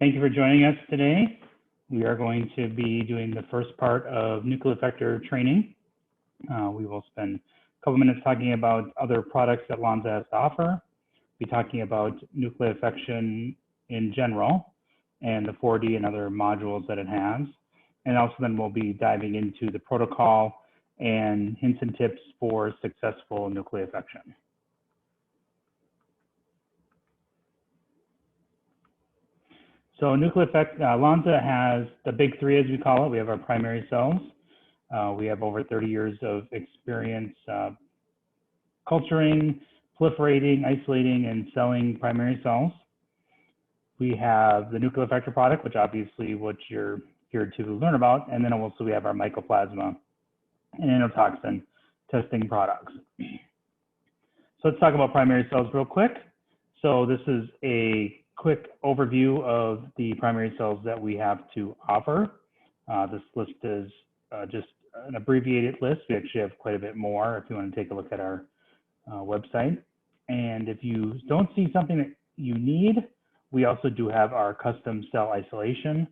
Thank you for joining us today. We are going to be doing the first part of Nucleofector training. We will spend a couple minutes talking about other products that Lonza has to offer. We'll be talking about Nucleofection in general and the 4D and other modules that it has. And also then we'll be diving into the protocol and hints and tips for successful nucleofection. So Lonza has the big three, as we call it. We have our primary cells. We have over 30 years of experience culturing, proliferating, isolating, and selling primary cells. We have the Nucleofector product, which obviously what you're here to learn about. And then also we have our mycoplasma and endotoxin testing products. So let's talk about primary cells real quick. So this is a quick overview of the primary cells that we have to offer. This list is just an abbreviated list. We actually have quite a bit more if you want to take a look at our website. And if you don't see something that you need, we also do have our custom cell isolation.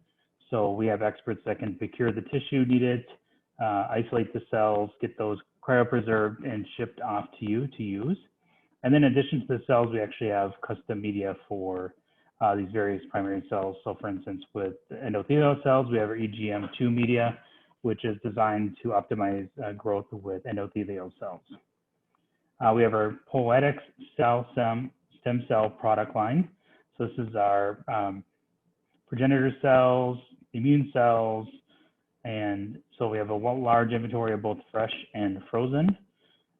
So we have experts that can procure the tissue needed, isolate the cells, get those cryopreserved and shipped off to you to use. And then in addition to the cells, we actually have custom media for these various primary cells. So for instance, with endothelial cells, we have our EGM2 media, which is designed to optimize growth with endothelial cells. We have our Poetics stem cell product line. So this is our progenitor cells, immune cells, and so we have a large inventory of both fresh and frozen.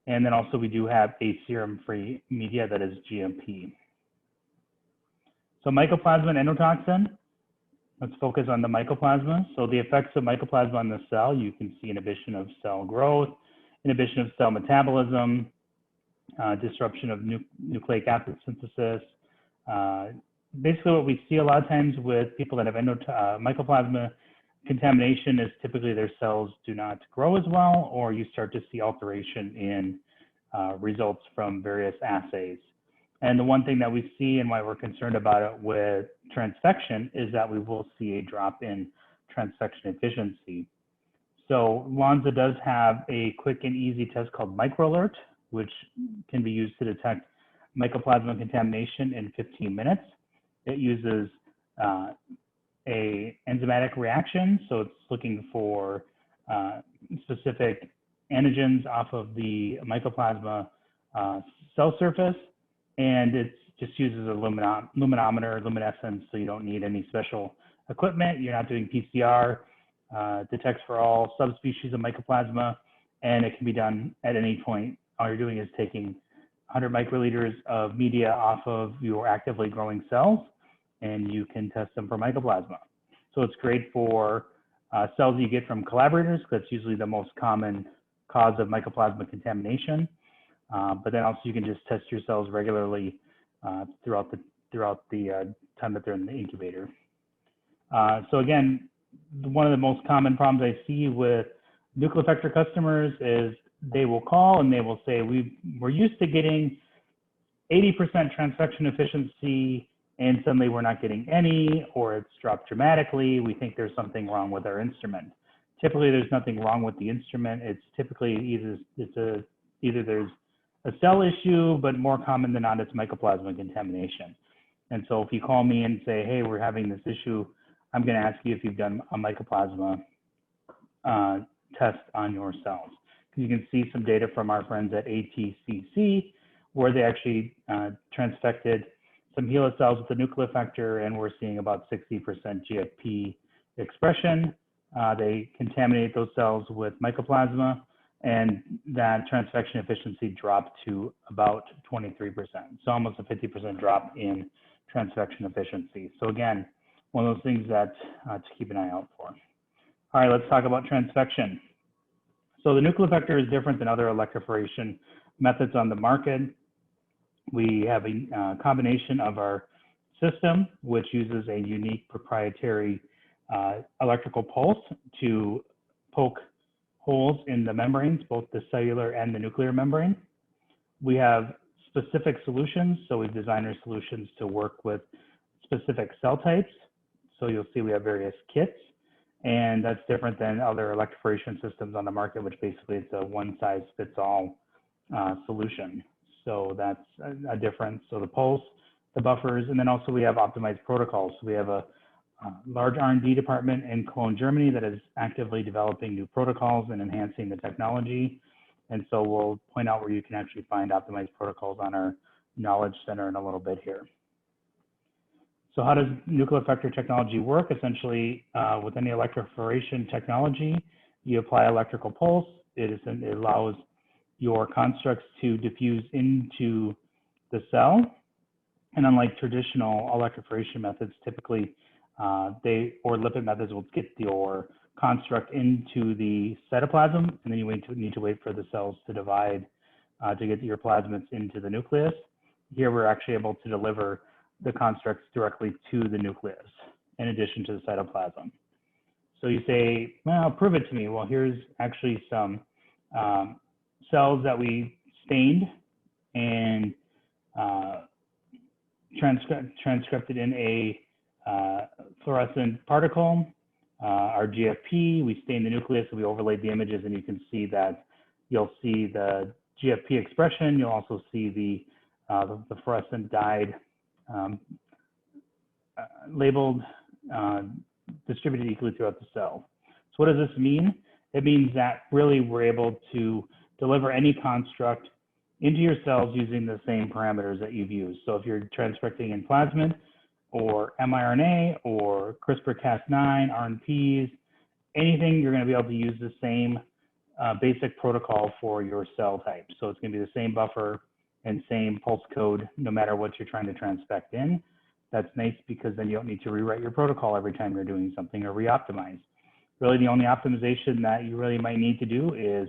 And then also we do have a serum-free media that is GMP. So mycoplasma and endotoxin, let's focus on the mycoplasma. So the effects of mycoplasma on the cell, you can see inhibition of cell growth, inhibition of cell metabolism, disruption of nucleic acid synthesis. Basically what we see a lot of times with people that have mycoplasma contamination is typically their cells do not grow as well, or you start to see alteration in results from various assays. And the one thing that we see and why we're concerned about it with transfection is that we will see a drop in transfection efficiency. So Lonza does have a quick and easy test called MicroAlert, which can be used to detect mycoplasma contamination in 15 minutes. It uses a enzymatic reaction, so it's looking for specific antigens off of the mycoplasma cell surface, and it just uses a luminometer, luminescence, so you don't need any special equipment. You're not doing PCR. Detects for all subspecies of mycoplasma, and it can be done at any point. All you're doing is taking 100 microliters of media off of your actively growing cells, and you can test them for mycoplasma. So it's great for cells you get from collaborators, because that's usually the most common cause of mycoplasma contamination. But then also you can just test your cells regularly throughout the time that they're in the incubator. So again, one of the most common problems I see with Nucleofector customers is they will call and they will say, we're used to getting 80% transfection efficiency, and suddenly we're not getting any, or it's dropped dramatically. We think there's something wrong with our instrument. Typically, there's nothing wrong with the instrument. It's typically either there's a cell issue, but more common than not, it's mycoplasma contamination. And so if you call me and say, hey, we're having this issue, I'm going to ask you if you've done a mycoplasma test on your cells. You can see some data from our friends at ATCC, where they actually transfected some HeLa cells with the Nucleofector, and we're seeing about 60% GFP expression. They contaminate those cells with mycoplasma, and that transfection efficiency dropped to about 23%. So almost a 50% drop in transfection efficiency. So again, one of those things that to keep an eye out for. All right, let's talk about transfection. So the Nucleofector is different than other electroporation methods on the market. We have a combination of our system, which uses a unique proprietary electrical pulse to poke holes in the membranes, both the cellular and the nuclear membrane. We have specific solutions, so we've designed our solutions to work with specific cell types So you'll see we have various kits, and that's different than other electroporation systems on the market, which basically it's a one-size-fits-all solution. So that's a difference. So the pulse, the buffers, and then also we have optimized protocols. So we have a large R&D department in Cologne, Germany that is actively developing new protocols and enhancing the technology. And so we'll point out where you can actually find optimized protocols on our Knowledge Center in a little bit here. So how does Nucleofector technology work? Essentially, with any electroporation technology, you apply electrical pulse. It allows your constructs to diffuse into the cell. And unlike traditional electroporation methods, typically or lipid methods will get your construct into the cytoplasm, and then you need to wait for the cells to divide to get your plasmids into the nucleus. Here we're actually able to deliver the constructs directly to the nucleus in addition to the cytoplasm. So you say, well, prove it to me. Well, here's actually some cells that we stained and transcripted in a fluorescent particle, our GFP. We stained the nucleus and we overlaid the images, and you can see that you'll see the GFP expression. You'll also see the fluorescent dyed labeled, distributed equally throughout the cell. So what does this mean? It means that really we're able to deliver any construct into your cells using the same parameters that you've used. So if you're transcripting in plasmid or mRNA or CRISPR-Cas9, RNPs, anything, you're going to be able to use the same basic protocol for your cell type. So it's going to be the same buffer and same pulse code no matter what you're trying to transfect in. That's nice because then you don't need to rewrite your protocol every time you're doing something or re-optimize. Really the only optimization that you really might need to do is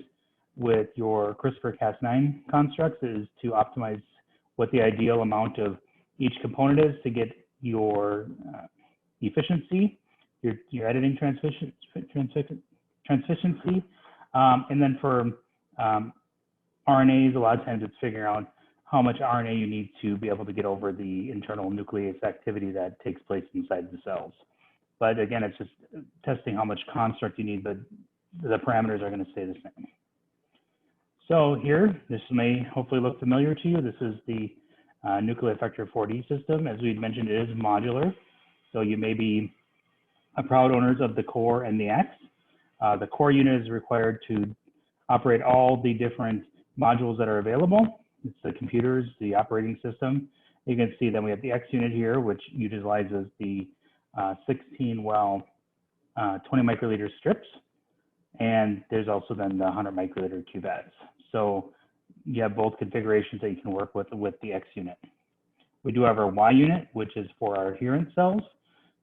with your CRISPR-Cas9 constructs is to optimize what the ideal amount of each component is to get your efficiency, your editing transficiency. And then for RNAs, a lot of times it's figuring out how much RNA you need to be able to get over the internal nuclease activity that takes place inside the cells. But again, it's just testing how much construct you need, but the parameters are going to stay the same. So here, this may hopefully look familiar to you. This is the Nucleofector 4D system. As we mentioned, it is modular. So you may be proud owners of the core and the X. The core unit is required to operate all the different modules that are available. It's the computers, the operating system. You can see that we have the X unit here, which utilizes the 16-well 20 microliter strips. And there's also then the 100 microliter cuvettes. So you have both configurations that you can work with the X unit. We do have our Y unit, which is for our adherent cells.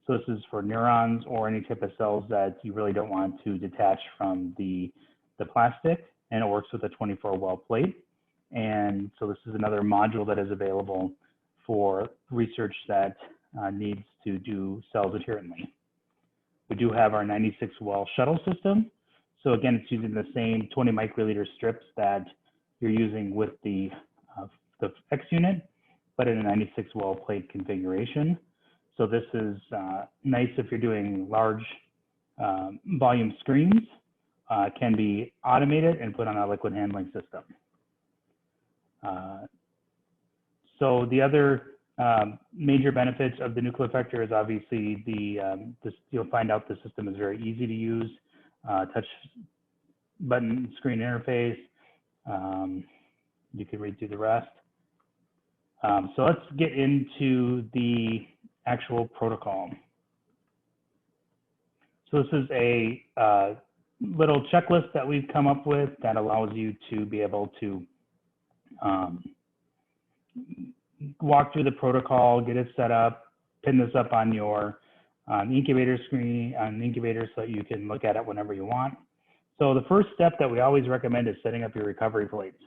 So this is for neurons or any type of cells that you really don't want to detach from the plastic, and it works with a 24-well plate. And so this is another module that is available for research that needs to do cells adherently. We do have our 96-well shuttle system. So again, it's using the same 20 microliter strips that you're using with the X unit, but in a 96-well plate configuration. So this is nice if you're doing large volume screens. Can be automated and put on a liquid handling system. So the other major benefits of the Nucleofector is obviously you'll find out the system is very easy to use, touch button screen interface. You can read through the rest. So let's get into the actual protocol. So this is a little checklist that we've come up with that allows you to be able to walk through the protocol, get it set up, pin this up on your incubator screen, on the incubator so that you can look at it whenever you want. So the first step that we always recommend is setting up your recovery plates.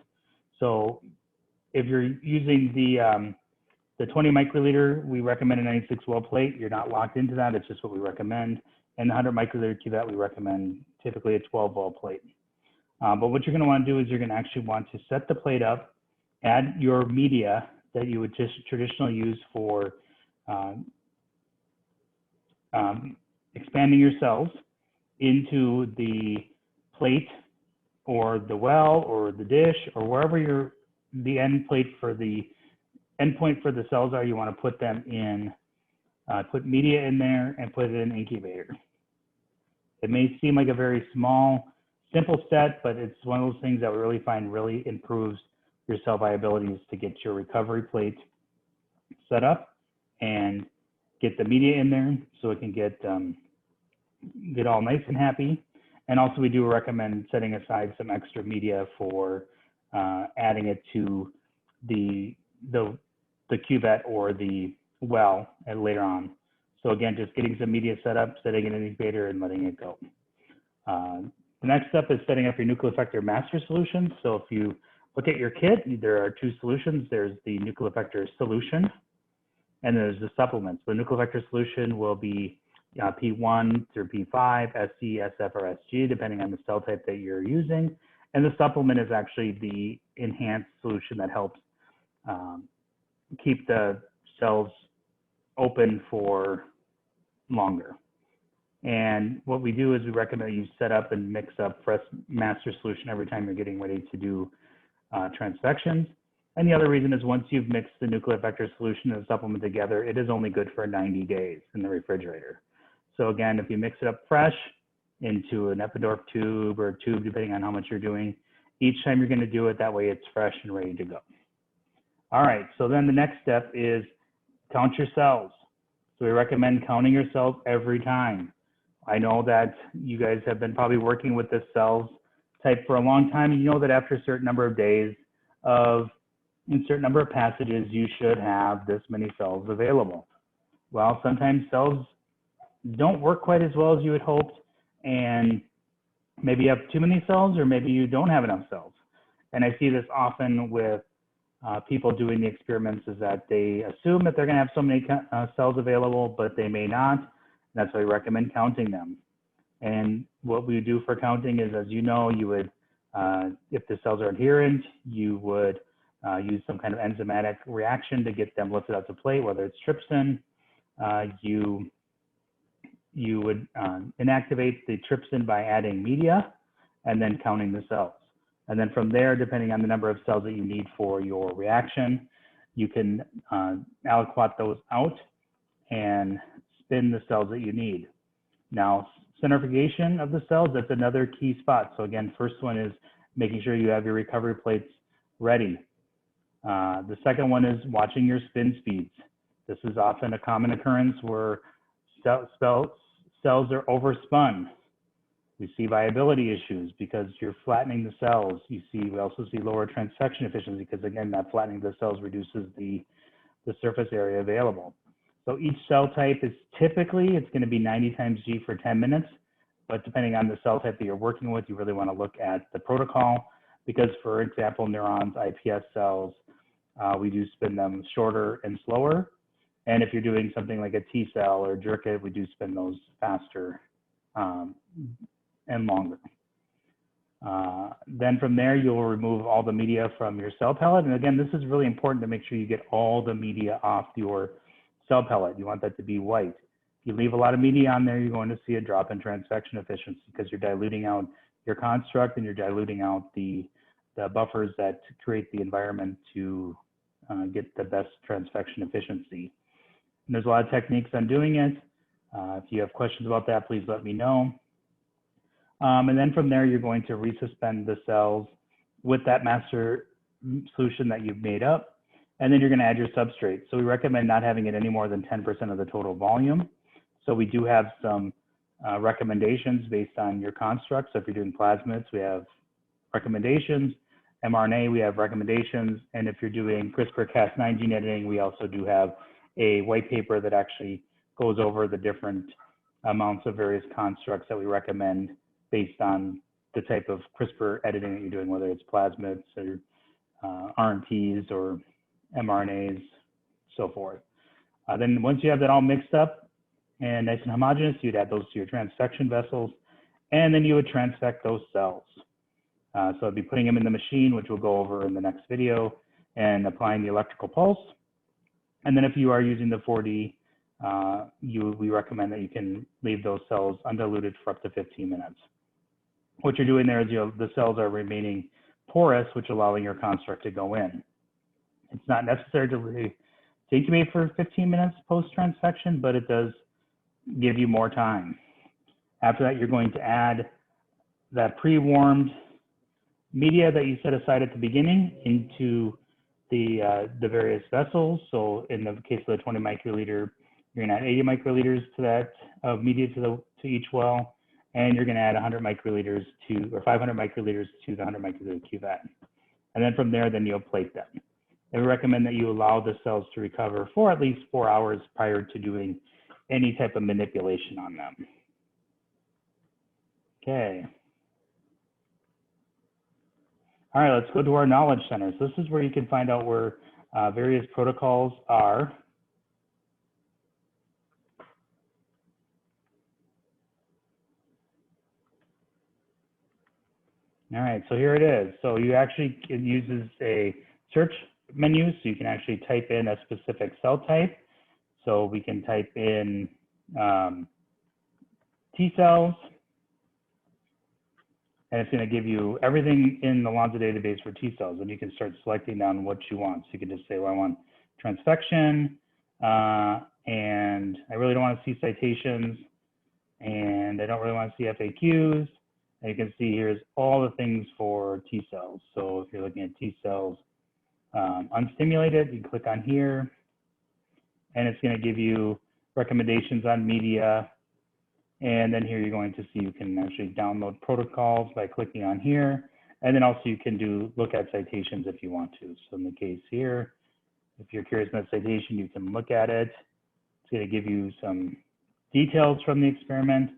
So if you're using the 20 microliter, we recommend a 96-well plate. You're not locked into that. It's just what we recommend. And the 100 microliter cuvette, we recommend typically a 12-well plate. But what you're going to want to do is you're going to actually want to set the plate up, add your media that you would just traditionally use for expanding your cells into the plate or the well or the dish or wherever the end plate for the endpoint for the cells are. You want to put them in, put media in there and put it in an incubator. It may seem like a very small, simple step, but it's one of those things that we really find really improves your cell viability, is to get your recovery plate set up and get the media in there so it can get all nice and happy. And also we do recommend setting aside some extra media for adding it to the cuvette or the well later on. So again, just getting some media set up, setting it in an incubator and letting it go. The next step is setting up your Nucleofector master solution. So if you look at your kit, there are two solutions. There's the Nucleofector solution, and there's the supplements. The Nucleofector solution will be P1 through P5, SC, SF, or SG, depending on the cell type that you're using. And the supplement is actually the enhanced solution that helps keep the cells open for longer. And what we do is we recommend you set up and mix up fresh master solution every time you're getting ready to do transfections. And the other reason is once you've mixed the Nucleofector solution and the supplement together, it is only good for 90 days in the refrigerator. So again, if you mix it up fresh into an Epidorf tube or a tube, depending on how much you're doing, each time you're going to do it, that way it's fresh and ready to go. All right, so then the next step is count your cells. So we recommend counting your cells every time. I know that you guys have been probably working with this cells type for a long time. You know that after a certain number of days of a certain number of passages, you should have this many cells available. Well, sometimes cells don't work quite as well as you had hoped, and maybe you have too many cells, or maybe you don't have enough cells. And I see this often with people doing the experiments, is that they assume that they're going to have so many cells available, but they may not. That's why we recommend counting them. And what we do for counting is, as you know, you would, if the cells are adherent, you would use some kind of enzymatic reaction to get them lifted out to plate, whether it's trypsin. You would inactivate the trypsin by adding media and then counting the cells. And then from there, depending on the number of cells that you need for your reaction, you can aliquot those out and spin the cells that you need. Now, centrifugation of the cells, that's another key spot. So again, first one is making sure you have your recovery plates ready. The second one is watching your spin speeds. This is often a common occurrence where cells are overspun. We see viability issues because you're flattening the cells. We also see lower transfection efficiency because, again, that flattening of the cells reduces the surface area available. So each cell type is typically, it's going to be 90 times G for 10 minutes, but depending on the cell type that you're working with, you really want to look at the protocol because, for example, neurons, iPS cells, we do spin them shorter and slower. And if you're doing something like a T cell or jerk-it, we do spin those faster and longer. Then from there, you'll remove all the media from your cell pellet. And again, this is really important to make sure you get all the media off your cell pellet. You want that to be white. If you leave a lot of media on there, you're going to see a drop in transfection efficiency because you're diluting out your construct and you're diluting out the buffers that create the environment to get the best transfection efficiency. And there's a lot of techniques on doing it. If you have questions about that, please let me know. And then from there, you're going to resuspend the cells with that master solution that you've made up. And then you're going to add your substrate. So we recommend not having it any more than 10% of the total volume. So we do have some recommendations based on your construct. So if you're doing plasmids, we have recommendations. mRNA, we have recommendations. And if you're doing CRISPR-Cas9 gene editing, we also do have a white paper that actually goes over the different amounts of various constructs that we recommend based on the type of CRISPR editing that you're doing, whether it's plasmids or RNPs or mRNAs, so forth. Then once you have that all mixed up and nice and homogeneous, you'd add those to your transfection vessels, and then you would transfect those cells. So I'd be putting them in the machine, which we'll go over in the next video, and applying the electrical pulse. And then if you are using the 4D we recommend that you can leave those cells undiluted for up to 15 minutes. What you're doing there is the cells are remaining porous, which allowing your construct to go in. It's not necessary to incubate for 15 minutes post-transfection, but it does give you more time. After that, you're going to add that pre-warmed media that you set aside at the beginning into the various vessels. So in the case of the 20 microliter, you're going to add 80 microliters to that of media to each well, and you're going to add 100 microliters or 500 microliters to the 100 microliter cuvette. And then from there, then you'll plate them. And we recommend that you allow the cells to recover for at least 4 hours prior to doing any type of manipulation on them. Okay. All right, let's go to our knowledge centers. This is where you can find out where various protocols are. All right, so here it is. So you actually, it uses a search menu, so you can actually type in a specific cell type. So we can type in T cells, and it's going to give you everything in the Lonza database for T cells, and you can start selecting down what you want. So you can just say, well, I want transfection, and I really don't want to see citations, and I don't really want to see FAQs. And you can see here's all the things for T cells. So if you're looking at T cells unstimulated, you click on here, and it's going to give you recommendations on media. And then here you're going to see you can actually download protocols by clicking on here. And then also you can look at citations if you want to. So in the case here, if you're curious about citation, you can look at it. It's going to give you some details from the experiment.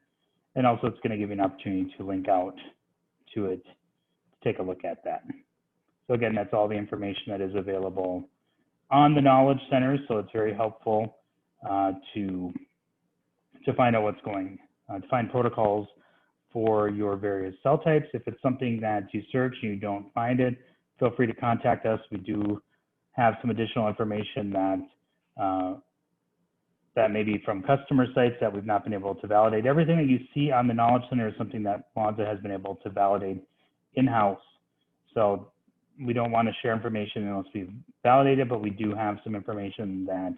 And also it's going to give you an opportunity to link out to it to take a look at that. So again, that's all the information that is available on the Knowledge Center. So it's very helpful to find out what's going on, to find protocols for your various cell types. If it's something that you search and you don't find it, feel free to contact us. We do have some additional information that that may be from customer sites that we've not been able to validate. Everything that you see on the Knowledge Center is something that Lonza has been able to validate in-house. So we don't want to share information unless we've validated, but we do have some information that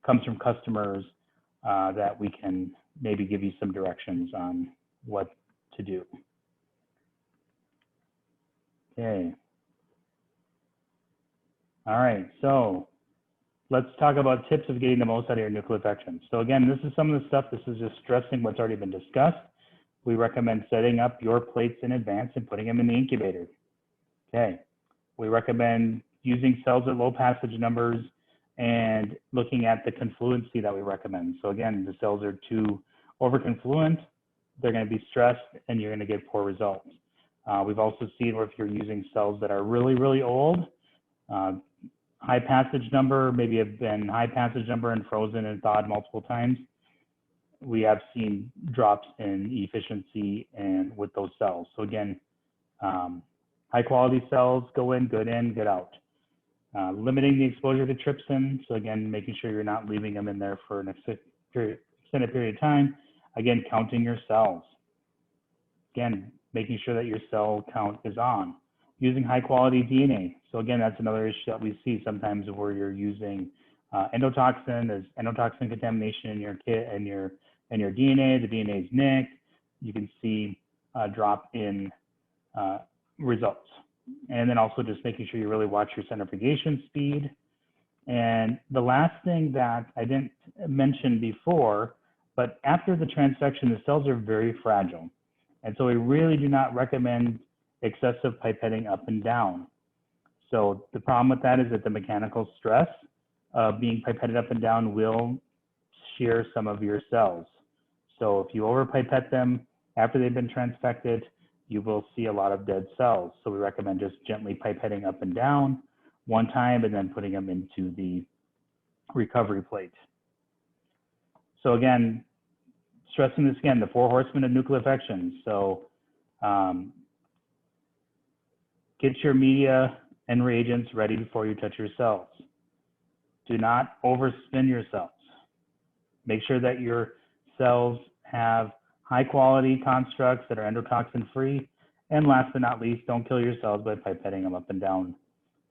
comes from customers that we can maybe give you some directions on what to do. Okay. All right, so let's talk about tips of getting the most out of your nucleofection. So again, this is some of the stuff, this is just stressing what's already been discussed. We recommend setting up your plates in advance and putting them in the incubator. Okay, we recommend using cells at low passage numbers and looking at the confluency that we recommend. So again, the cells are too overconfluent, they're going to be stressed and you're going to get poor results. We've also seen where if you're using cells that are really, really old, high passage number, maybe have been high passage number and frozen and thawed multiple times, we have seen drops in efficiency and with those cells. So again, high quality cells go in, good out. Limiting the exposure to trypsin. So again, making sure you're not leaving them in there for an extended period of time. Again, counting your cells. Again, making sure that your cell count is on. Using high quality DNA. So again, that's another issue that we see sometimes where you're using endotoxin. There's endotoxin contamination in your kit and your DNA. The DNA is nicked. You can see a drop in results. And then also just making sure you really watch your centrifugation speed. And the last thing that I didn't mention before, but after the transfection, the cells are very fragile. And so we really do not recommend excessive pipetting up and down. So the problem with that is that the mechanical stress of being pipetted up and down will shear some of your cells. So if you over pipette them after they've been transfected, you will see a lot of dead cells. So we recommend just gently pipetting up and down one time and then putting them into the recovery plate. So again, stressing this again, the 4 horsemen of nucleofection. So get your media and reagents ready before you touch your cells. Do not overspin your cells. Make sure that your cells have high quality constructs that are endotoxin free. And last but not least, don't kill your cells by pipetting them up and down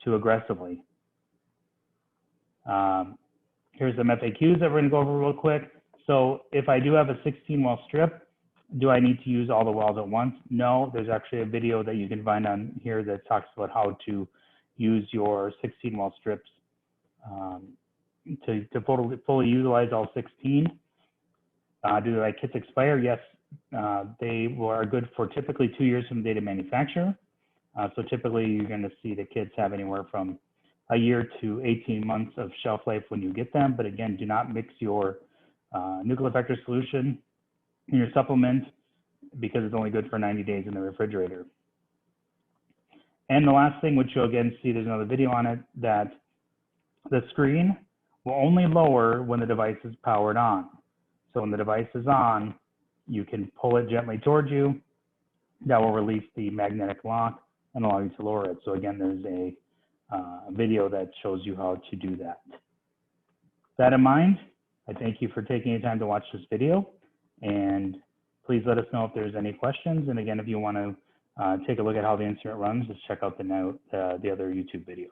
too aggressively. Here's some FAQs that we're going to go over real quick. So if I do have a 16-well strip, do I need to use all the wells at once? No, there's actually a video that you can find on here that talks about how to use your 16-well strips to fully utilize all 16. Do the kits expire? Yes, they are good for typically 2 years from the date of manufacture. So typically you're going to see the kits have anywhere from a year to 18 months of shelf life when you get them. But again, do not mix your Nucleofector solution in your supplement because it's only good for 90 days in the refrigerator. And the last thing, which you'll again see, there's another video on it, that the screen will only lower when the device is powered on. So when the device is on, you can pull it gently towards you. That will release the magnetic lock and allow you to lower it. So again, there's a video that shows you how to do that. With that in mind, I thank you for taking the time to watch this video, and please let us know if there's any questions. And again, if you want to take a look at how the instrument runs, just check out the other YouTube video.